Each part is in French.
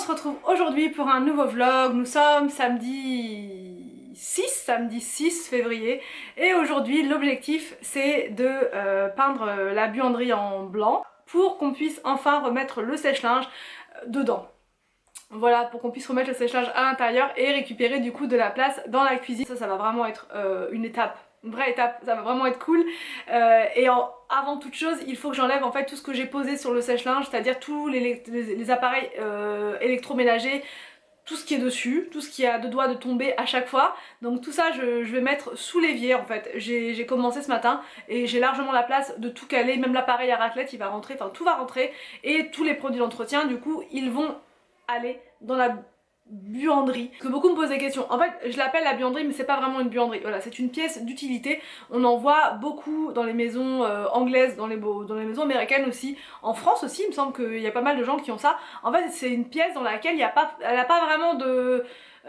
se retrouve aujourd'hui pour un nouveau vlog. Nous sommes samedi 6 février et aujourd'hui l'objectif c'est de peindre la buanderie en blanc pour qu'on puisse enfin remettre le sèche-linge dedans. Voilà, pour qu'on puisse remettre le sèche-linge à l'intérieur et récupérer du coup de la place dans la cuisine. Ça va vraiment être une étape, une vraie étape, ça va vraiment être cool. Avant toute chose, il faut que j'enlève en fait tout ce que j'ai posé sur le sèche-linge, c'est-à-dire tous les appareils électroménagers, tout ce qui est dessus, tout ce qui a deux doigts de tomber à chaque fois. Donc tout ça je vais mettre sous l'évier en fait. J'ai commencé ce matin et j'ai largement la place de tout caler, même l'appareil à raclette il va rentrer, enfin tout va rentrer. Et tous les produits d'entretien du coup ils vont aller dans la buanderie. Parce que beaucoup me posent des questions. En fait je l'appelle la buanderie mais c'est pas vraiment une buanderie. Voilà, c'est une pièce d'utilité. On en voit beaucoup dans les maisons anglaises, dans les maisons américaines aussi. En France aussi il me semble qu'il y a pas mal de gens qui ont ça. En fait c'est une pièce dans laquelle elle a pas vraiment de...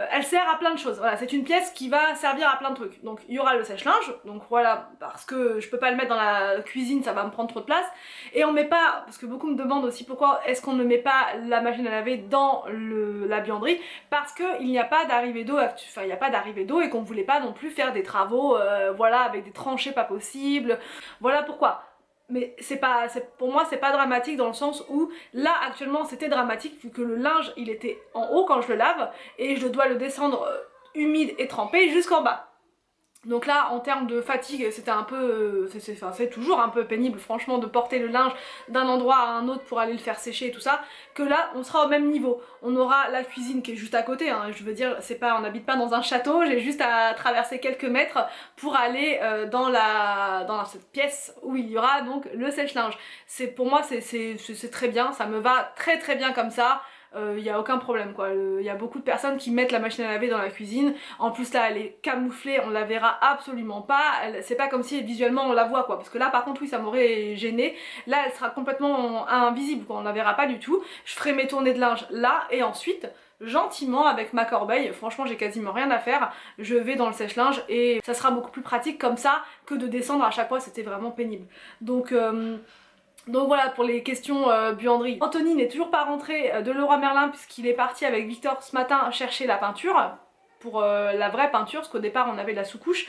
elle sert à plein de choses, voilà, c'est une pièce qui va servir à plein de trucs. Donc il y aura le sèche-linge, donc voilà, parce que je peux pas le mettre dans la cuisine, ça va me prendre trop de place. Et on met pas, parce que beaucoup me demandent aussi pourquoi est-ce qu'on ne met pas la machine à laver dans la buanderie, parce qu'il n'y a pas d'arrivée d'eau, enfin il n'y a pas d'arrivée d'eau et qu'on voulait pas non plus faire des travaux, voilà, avec des tranchées pas possibles. Voilà pourquoi. Mais pour moi c'est pas dramatique dans le sens où là actuellement c'était dramatique vu que le linge il était en haut quand je le lave et je dois le descendre humide et trempé jusqu'en bas. Donc là en termes de fatigue c'était un peu, c'est toujours un peu pénible franchement de porter le linge d'un endroit à un autre pour aller le faire sécher et tout ça, que là on sera au même niveau. On aura la cuisine qui est juste à côté, hein. Je veux dire c'est pas, on n'habite pas dans un château, j'ai juste à traverser quelques mètres pour aller dans cette pièce où il y aura donc le sèche-linge. Pour moi c'est très bien, ça me va très très bien comme ça. Il n'y a aucun problème quoi, il y a beaucoup de personnes qui mettent la machine à laver dans la cuisine, en plus là elle est camouflée, on la verra absolument pas, c'est pas comme si visuellement on la voit quoi, parce que là par contre oui ça m'aurait gêné, là elle sera complètement invisible quoi, on la verra pas du tout. Je ferai mes tournées de linge là et ensuite gentiment avec ma corbeille, franchement j'ai quasiment rien à faire, je vais dans le sèche-linge et ça sera beaucoup plus pratique comme ça que de descendre à chaque fois, c'était vraiment pénible. Donc voilà pour les questions buanderie. Anthony n'est toujours pas rentré de Leroy Merlin puisqu'il est parti avec Victor ce matin chercher la peinture pour la vraie peinture, parce qu'au départ on avait la sous-couche,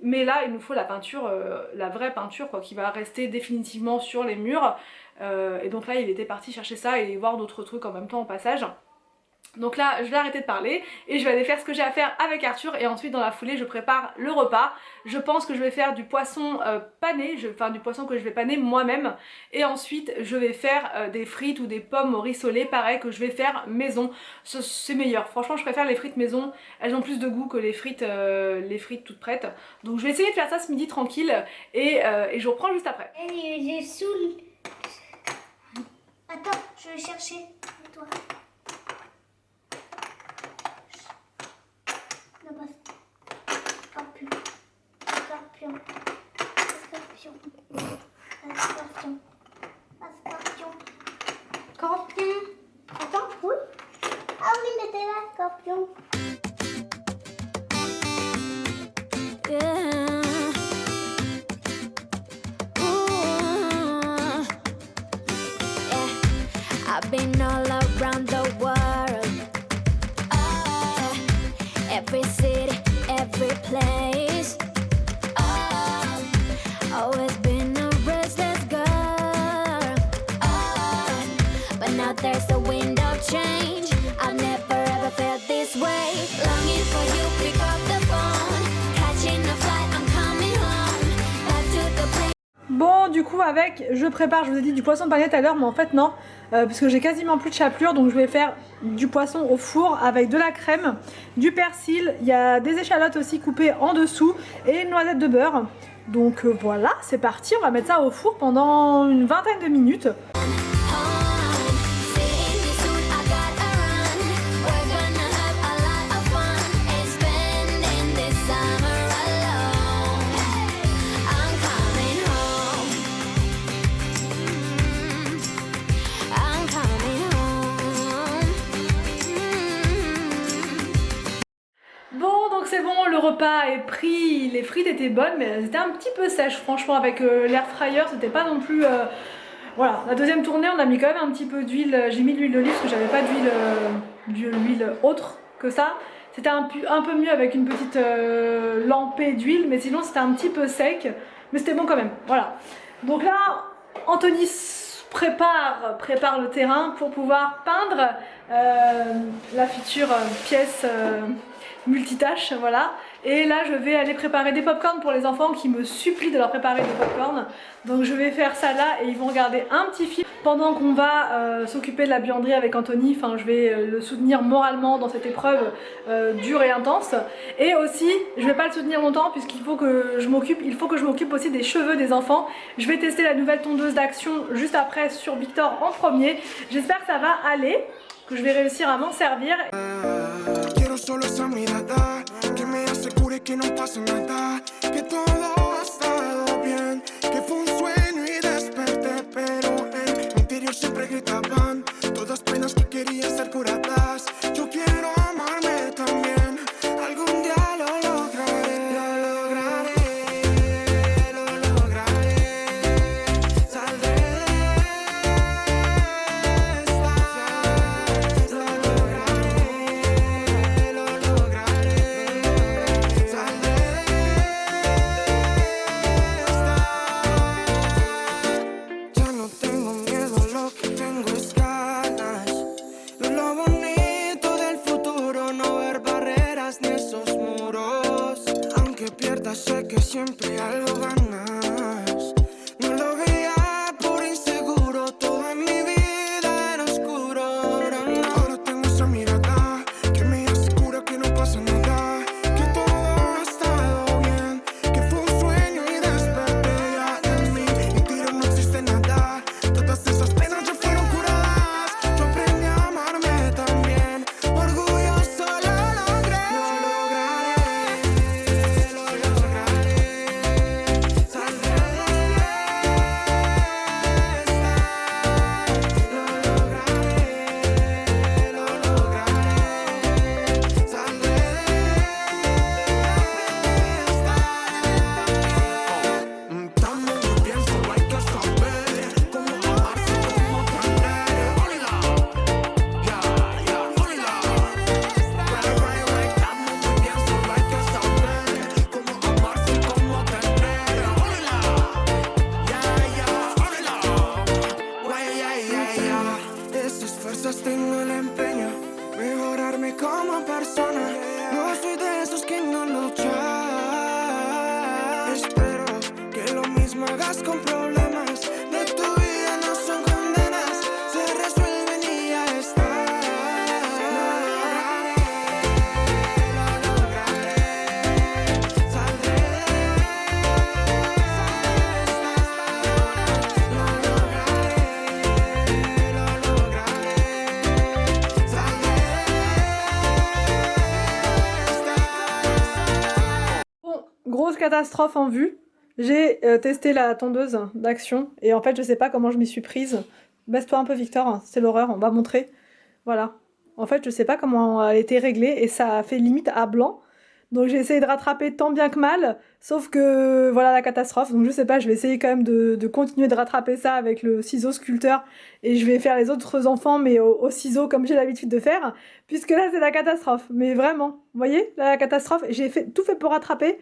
mais là il nous faut la peinture, la vraie peinture quoi, qui va rester définitivement sur les murs. Et donc là il était parti chercher ça et voir d'autres trucs en même temps au passage. Donc là je vais arrêter de parler et je vais aller faire ce que j'ai à faire avec Arthur et ensuite dans la foulée je prépare le repas. Je pense que je vais faire du poisson pané, enfin du poisson que je vais paner moi-même, et ensuite je vais faire des frites ou des pommes au rissolé, pareil que je vais faire maison. C'est meilleur, franchement je préfère les frites maison, elles ont plus de goût que les frites toutes prêtes. Donc je vais essayer de faire ça ce midi tranquille et je vous reprends juste après. J'ai saoul. Attends, je vais chercher toi. Scorpion. Scorpion. Scorpion. Scorpion. Scorpion. Scorpion. Attends, oui. Ah oui, il était là, Scorpion. I've been all around the world, every city, every place. Always been a restless girl, but now there's a wind of change. I've never ever felt this way. Longing for you, pick up the phone. Catching a flight, I'm coming home. Back to the place. Bon du coup avec, je prépare, je vous ai dit du poisson pané tout à l'heure mais en fait non, parce que j'ai quasiment plus de chapelure, donc je vais faire du poisson au four avec de la crème, du persil, il y a des échalotes aussi coupées en dessous et une noisette de beurre. Donc voilà, c'est parti, on va mettre ça au four pendant une vingtaine de minutes. C'est bon, le repas est pris, les frites étaient bonnes mais elles étaient un petit peu sèches franchement avec l'air fryer, c'était pas non plus Voilà, la deuxième tournée, on a mis quand même un petit peu d'huile. J'ai mis de l'huile d'olive parce que j'avais pas d'huile autre que ça. C'était un peu mieux avec une petite lampée d'huile, mais sinon c'était un petit peu sec. Mais c'était bon quand même, voilà. Donc là, Anthony prépare le terrain pour pouvoir peindre la future pièce multitâche, voilà. Et là je vais aller préparer des pop-corn pour les enfants qui me supplient de leur préparer des pop-corn. Donc je vais faire ça là et ils vont regarder un petit film pendant qu'on va s'occuper de la buanderie avec Anthony. Enfin je vais le soutenir moralement dans cette épreuve dure et intense. Et aussi je vais pas le soutenir longtemps puisqu'il faut que je m'occupe aussi des cheveux des enfants. Je vais tester la nouvelle tondeuse d'Action juste après sur Victor en premier. J'espère que ça va aller, que je vais réussir à m'en servir. Solo esa mirada que me asegure que no pasa nada, que todo ha estado bien, que fue un sueño y desperté, pero en mi interior siempre gritaban todas penas que querían ser curadas. Yo quiero amarme también, algún día lo lograré, lo lograré, saldré de esta, lo sé que siempre algo ganas. No lo veía por inseguro, todo en mi vida era oscuro. Ahora tengo esa mirada que me asegura que no pasa nada, que todo ha estado bien, que fue un sueño y desperté. Ya en mi interior no existe nada, todas esas penas ya fueron curadas. Yo aprendí a amarme también, orgulloso lo logré, lo lograré. Tengo el empeño, mejorarme como persona. No soy de esos que no luchan. Espero que lo mismo hagas con problemas de tu vida, no son condenas, se resuelven y ya está. Lo lograré, saldré de esta, lo lograré. Bon, grosse catastrophe en vue. J'ai testé la tondeuse d'Action et en fait je sais pas comment je m'y suis prise. Baisse-toi un peu Victor, c'est l'horreur, on va montrer. Voilà. En fait je sais pas comment elle était réglée et ça a fait limite à blanc. Donc j'ai essayé de rattraper tant bien que mal, sauf que voilà la catastrophe. Donc je sais pas, je vais essayer quand même de continuer de rattraper ça avec le ciseau sculpteur et je vais faire les autres enfants mais au ciseau comme j'ai l'habitude de faire, puisque là c'est la catastrophe. Mais vraiment, vous voyez, là, la catastrophe, j'ai tout fait pour rattraper,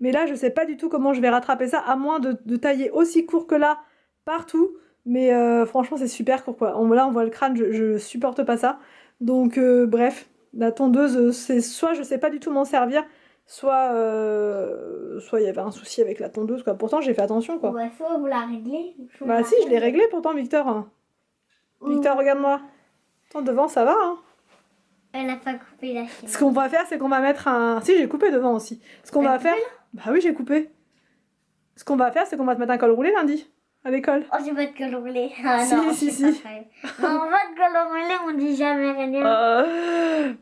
mais là je sais pas du tout comment je vais rattraper ça, à moins de tailler aussi court que là, partout. Mais franchement c'est super court quoi. Là on voit le crâne, je supporte pas ça. Donc bref. La tondeuse, c'est soit je sais pas du tout m'en servir, soit il y avait un souci avec la tondeuse quoi. Pourtant j'ai fait attention quoi. Ouais, faut vous la régler. Bah si, je l'ai réglé pourtant Victor. Victor, regarde-moi. Attends, devant ça va hein. Elle a pas coupé la chaîne. Ce qu'on va faire c'est qu'on va mettre un... Si, j'ai coupé devant aussi. Ce qu'on va faire... Bah oui, j'ai coupé. Ce qu'on va faire c'est qu'on va te mettre un col roulé lundi. À l'école. Oh, j'ai pas de col roulé. Ah Si, non, si, c'est si. pas vrai. Non, on va de col roulé, on dit jamais rien.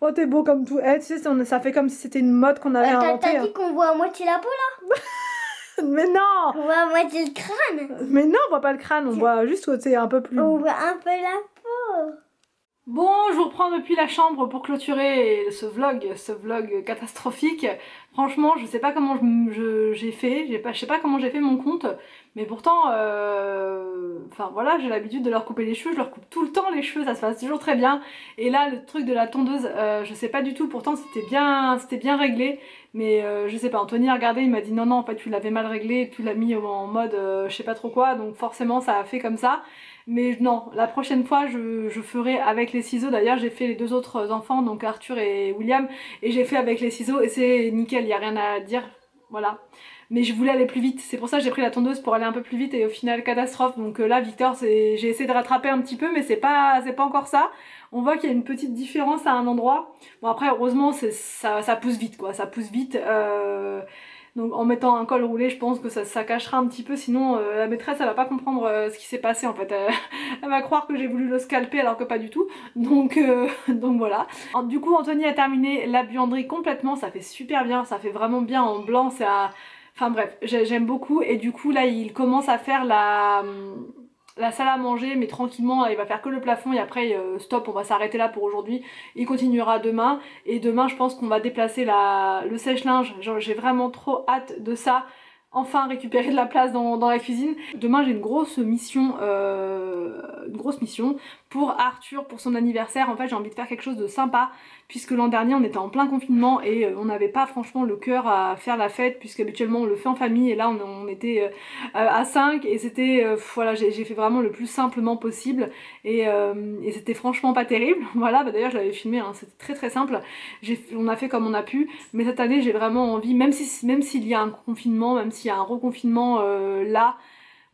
Oh, t'es beau comme tout. Eh, tu sais, ça fait comme si c'était une mode qu'on avait inventée. T'as dit qu'on voit à moitié la peau là? Mais non! On voit à moitié le crâne. Mais non, on voit pas le crâne, on voit juste côté un peu plus... On voit un peu la peau. Bon, je vous reprends depuis la chambre pour clôturer ce vlog catastrophique. Franchement, je sais pas comment j'ai fait, je sais pas comment j'ai fait mon compte, mais pourtant, enfin voilà, j'ai l'habitude de leur couper les cheveux, je leur coupe tout le temps les cheveux, ça se passe toujours très bien. Et là, le truc de la tondeuse, je sais pas du tout, pourtant c'était bien réglé, mais je sais pas, Anthony a regardé, il m'a dit non, en fait tu l'avais mal réglé, tu l'as mis en mode je sais pas trop quoi, donc forcément ça a fait comme ça. Mais non, la prochaine fois je ferai avec les ciseaux. D'ailleurs j'ai fait les deux autres enfants, donc Arthur et William, et j'ai fait avec les ciseaux et c'est nickel, il n'y a rien à dire, voilà. Mais je voulais aller plus vite, c'est pour ça que j'ai pris la tondeuse pour aller un peu plus vite et au final catastrophe. Donc là Victor, j'ai essayé de rattraper un petit peu mais c'est pas encore ça. On voit qu'il y a une petite différence à un endroit. Bon après heureusement ça pousse vite quoi, ça pousse vite. Donc en mettant un col roulé, je pense que ça cachera un petit peu, sinon la maîtresse elle va pas comprendre ce qui s'est passé en fait. Elle va croire que j'ai voulu le scalper alors que pas du tout. Donc, donc voilà. Du coup Anthony a terminé la buanderie complètement, ça fait super bien, ça fait vraiment bien en blanc, ça... Enfin bref, j'aime beaucoup et du coup là il commence à faire la salle à manger, mais tranquillement, il va faire que le plafond et après stop, on va s'arrêter là pour aujourd'hui. Il continuera demain et demain je pense qu'on va déplacer le sèche-linge. J'ai vraiment trop hâte de ça. Enfin récupérer de la place dans la cuisine. Demain j'ai une grosse mission pour Arthur, pour son anniversaire. En fait j'ai envie de faire quelque chose de sympa puisque l'an dernier on était en plein confinement et on n'avait pas franchement le cœur à faire la fête puisque habituellement on le fait en famille et là on était à 5 et c'était voilà, j'ai fait vraiment le plus simplement possible et c'était franchement pas terrible. Voilà, bah d'ailleurs je l'avais filmé, hein, c'était très simple. On a fait comme on a pu, mais cette année j'ai vraiment envie, même s'il y a un confinement, même s'il y a un reconfinement là,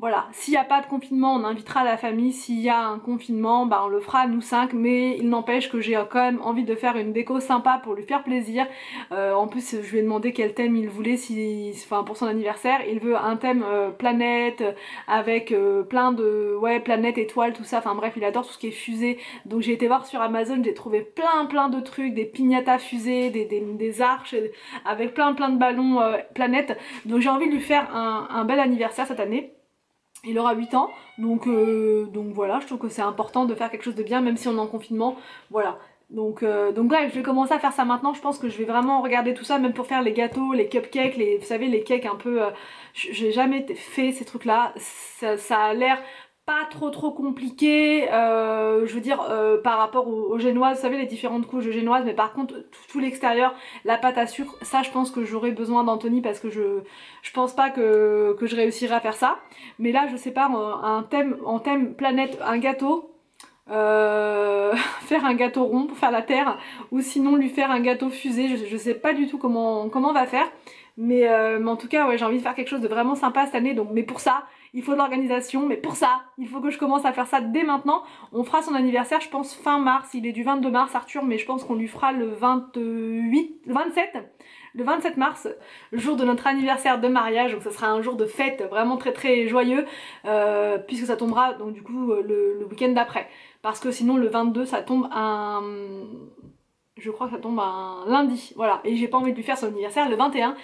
voilà, s'il n'y a pas de confinement, on invitera la famille. S'il y a un confinement, bah on le fera nous 5. Mais il n'empêche que j'ai quand même envie de faire une déco sympa pour lui faire plaisir. En plus, je lui ai demandé quel thème il voulait enfin, pour son anniversaire. Il veut un thème planète avec plein de planètes, étoiles, tout ça. Enfin bref, il adore tout ce qui est fusée. Donc j'ai été voir sur Amazon, j'ai trouvé plein de trucs, des piñatas fusées, des arches avec plein de ballons planètes. Donc j'ai envie de lui faire un bel anniversaire cette année. Il aura 8 ans, donc voilà, je trouve que c'est important de faire quelque chose de bien, même si on est en confinement, voilà. Donc bref, je vais commencer à faire ça maintenant, je pense que je vais vraiment regarder tout ça, même pour faire les gâteaux, les cupcakes, vous savez, les cakes un peu... j'ai jamais fait ces trucs-là, ça a l'air... pas trop compliqué, je veux dire par rapport aux génoises, vous savez les différentes couches de génoises, mais par contre tout l'extérieur, la pâte à sucre, ça je pense que j'aurai besoin d'Anthony parce que je pense pas que je réussirai à faire ça. Mais là je sais pas, en thème planète, un gâteau, faire un gâteau rond pour faire la terre, ou sinon lui faire un gâteau fusée, je sais pas du tout comment on va faire. Mais en tout cas ouais, j'ai envie de faire quelque chose de vraiment sympa cette année, donc mais pour ça il faut de l'organisation, mais pour ça il faut que je commence à faire ça dès maintenant. On fera son anniversaire je pense fin mars, il est du 22 mars Arthur, mais je pense qu'on lui fera le 27 mars, le jour de notre anniversaire de mariage, donc ce sera un jour de fête vraiment très joyeux, puisque ça tombera donc du coup le week-end d'après, parce que sinon le 22 ça tombe je crois que ça tombe un lundi, voilà, et j'ai pas envie de lui faire son anniversaire le 21.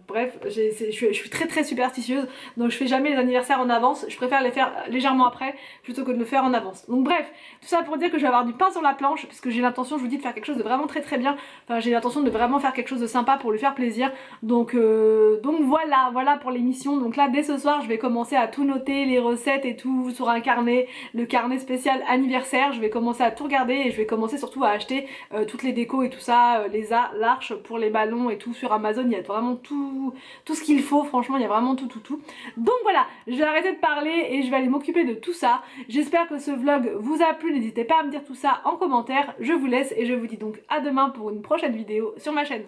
Bref, je suis très superstitieuse, donc je fais jamais les anniversaires en avance, je préfère les faire légèrement après plutôt que de le faire en avance. Donc bref, tout ça pour dire que je vais avoir du pain sur la planche, parce que j'ai l'intention, je vous dis, de faire quelque chose de vraiment très bien, enfin j'ai l'intention de vraiment faire quelque chose de sympa pour lui faire plaisir, donc voilà pour l'émission. Donc là dès ce soir je vais commencer à tout noter, les recettes et tout sur un carnet, le carnet spécial anniversaire, je vais commencer à tout regarder et je vais commencer surtout à acheter toutes les décos et tout ça, l'arche pour les ballons et tout sur Amazon, il y a vraiment tout ce qu'il faut, franchement il y a vraiment tout. Donc voilà, je vais arrêter de parler et je vais aller m'occuper de tout ça. J'espère que ce vlog vous a plu, n'hésitez pas à me dire tout ça en commentaire, je vous laisse et je vous dis donc à demain pour une prochaine vidéo sur ma chaîne.